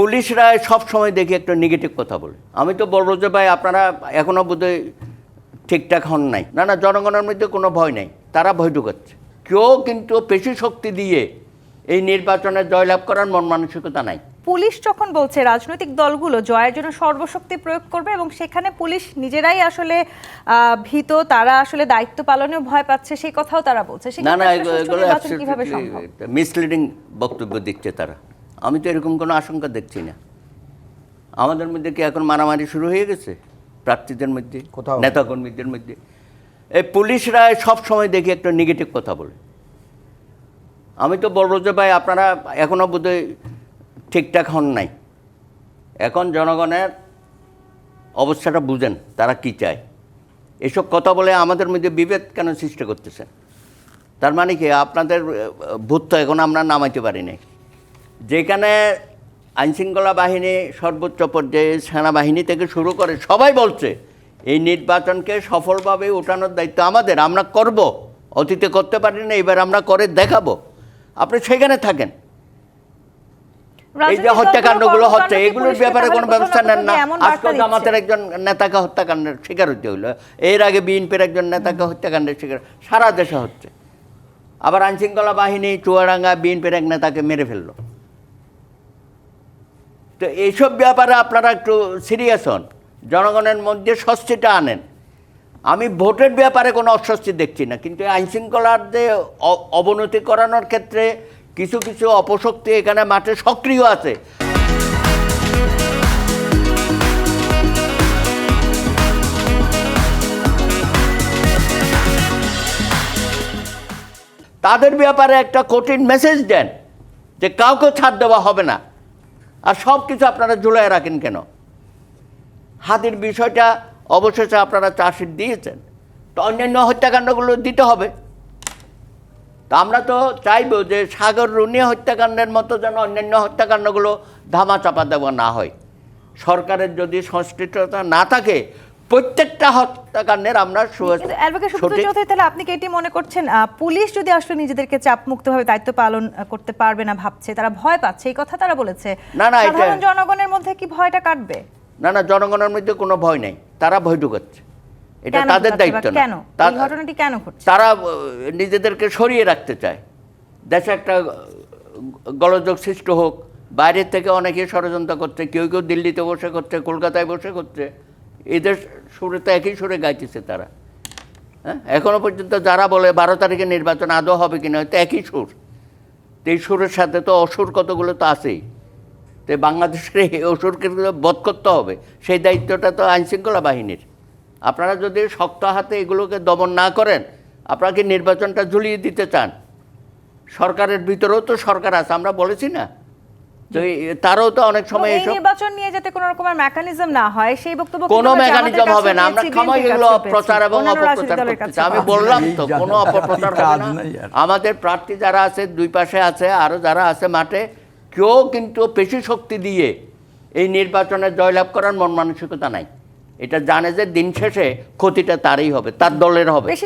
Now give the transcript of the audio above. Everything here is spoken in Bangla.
পুলিশরা সব সময় দেখি একটা নেগেটিভ কথা বলে। আমি তো বলবো যে ভাই আপনারা এখনো বোধহয় ঠিকঠাক হন নাই। না না, জনগণের মধ্যে কোনো ভয় নাই, তারা ভয় ঢুকাচ্ছে। কেউ কিন্তু পেশি শক্তি দিয়ে এই নির্বাচনে জয়লাভ করার মন মানসিকতা নাই। পুলিশ যখন বলছে রাজনৈতিক দলগুলো জয়ের জন্য সর্বশক্তি প্রয়োগ করবে এবং সেখানে পুলিশ নিজেরাই আসলে ভীত, তারা আসলে দায়িত্ব পালনেও ভয় পাচ্ছে, সেই কথাও তারা বলছে। না না, এগুলো কিভাবে সম্ভব? মিসলিডিং বক্তব্য দিচ্ছে তারা। আমি তো এরকম কোনো আশঙ্কা দেখছি না। আমাদের মধ্যে কি এখন মারামারি শুরু হয়ে গেছে প্রার্থীদের মধ্যে, নেতাকর্মীদের মধ্যে? এই পুলিশরা সব সময় দেখি একটা নেগেটিভ কথা বলে। আমি তো বলবো যে ভাই আপনারা এখনো বোধহয় ঠিকঠাক হন নাই। এখন জনগণের অবস্থাটা বুঝেন, তারা কি চায়। এসব কথা বলে আমাদের মধ্যে বিভেদ কেন সৃষ্টি করতেছেন? তার মানে কি আপনাদের ভূত তো এখন আমরা নামাইতে পারি নাই। যেখানে আইনশৃঙ্খলা বাহিনী সর্বোচ্চ পর্যায়ে সেনাবাহিনী থেকে শুরু করে সবাই বলছে এই নির্বাচনকে সফলভাবে ওঠানোর দায়িত্ব আমাদের, আমরা করব। অতীতে করতে পারি না, এবার আমরা করে দেখাবো। আপনি সেখানে থাকেন। এই যে হত্যাকাণ্ডগুলো হচ্ছে, এগুলোর ব্যাপারে কোনো ব্যবস্থা নেন না। আজকে জামাতের একজন নেতাকে হত্যাকাণ্ডের শিকার হতে হইলো, এর আগে বিএনপির একজন নেতাকে হত্যাকাণ্ডের শিকার সারা দেশে হচ্ছে। আবার আইনশৃঙ্খলা বাহিনী চুয়াডাঙ্গা বিএনপির এক নেতাকে মেরে ফেললো। তো এইসব ব্যাপারে আপনারা একটু সিরিয়াস হন, জনগণের মধ্যে স্বস্তিটা আনেন। আমি ভোটের ব্যাপারে কোনো অস্বস্তি দেখছি না, কিন্তু আইনশৃঙ্খলার যে অবনতি করানোর ক্ষেত্রে কিছু কিছু অপশক্তি এখানে মাঠে সক্রিয় আছে। তাদের ব্যাপারে একটা কঠিন মেসেজ দেন যে কাউকে ছাড় দেওয়া হবে না। আর সব কিছু আপনারা ঝুলাই রাখেন কেন? হাতির বিষয়টা অবশেষে আপনারা চার্জশিট দিয়েছেন, তো অন্যান্য হত্যাকাণ্ডগুলো দিতে হবে। তা আমরা তো চাইব যে সাগর রুনি হত্যাকাণ্ডের মতো যেন অন্যান্য হত্যাকাণ্ডগুলো ধামাচাপা দেওয়া না হয়। সরকারের যদি সংশ্লিষ্টতা না থাকে প্রত্যেকটা হত্যাকাণ্ডের আমরা তাহলে আপনি কি এটি মনে করছেন পুলিশ যদি আসলে নিজেদেরকে চাপ মুক্তভাবে দায়িত্ব পালন করতে পারবে না ভাবছে, তারা ভয় পাচ্ছে, এই কথা তারা বলেছে? না না, সাধারণ জনগণের মধ্যে কি ভয়টা কাটবে? না না, জনগণের মধ্যে কোনো ভয় নেই, তারা ভয় ঢুকাচ্ছে। এটা তাদের দায়িত্ব না। এই ঘটনাটি কেন ঘটছে? তারা নিজেদেরকে সরিয়ে রাখতে চায়। দেশে একটা গোলযোগ সৃষ্টি হোক, বাইরের থেকে অনেকে ষড়যন্ত্র করছে, কেউ কেউ দিল্লিতে বসে করছে, কলকাতায় বসে করছে। এদের সুরে তো একই সুরে গাইতেছে তারা। হ্যাঁ, এখনো পর্যন্ত যারা বলে 12 তারিখে নির্বাচন আদৌ হবে কিনা, হয়তো একই সুর। তো এই সুরের সাথে তো অসুর কতগুলো তো আছেই। তো বাংলাদেশের এই অসুরকে বধ করতে হবে, সেই দায়িত্বটা তো আইনশৃঙ্খলা বাহিনীর। আপনারা যদি শক্ত হাতে এগুলোকে দমন না করেন, আপনারা কি নির্বাচনটা ঝুলিয়ে দিতে চান? সরকারের ভিতরেও তো সরকার আছে, আমরা বলেছি না? তো তারও তো অনেক সময় এই নির্বাচন নিয়ে যাতে কোনো রকমের মেকানিজম না হয়, সেই বক্তব্য কোনো মেকানিজম হবে না। আমরা খামাই এগুলো প্রচার এবং অপপ্রচার করতেছি। আমি বললাম তো, কোনো অপপ্রচার হবে না। আমাদের প্রার্থী যারা আছে দুই পাশে আছে, আরও যারা আছে মাঠে, কেউ কিন্তু পেশি শক্তি দিয়ে এই নির্বাচনে জয়লাভ করার মন মানসিকতা নাই। এটা জানে যে দিন শেষে ক্ষতিটা তারই হবে, তার দলের হবে।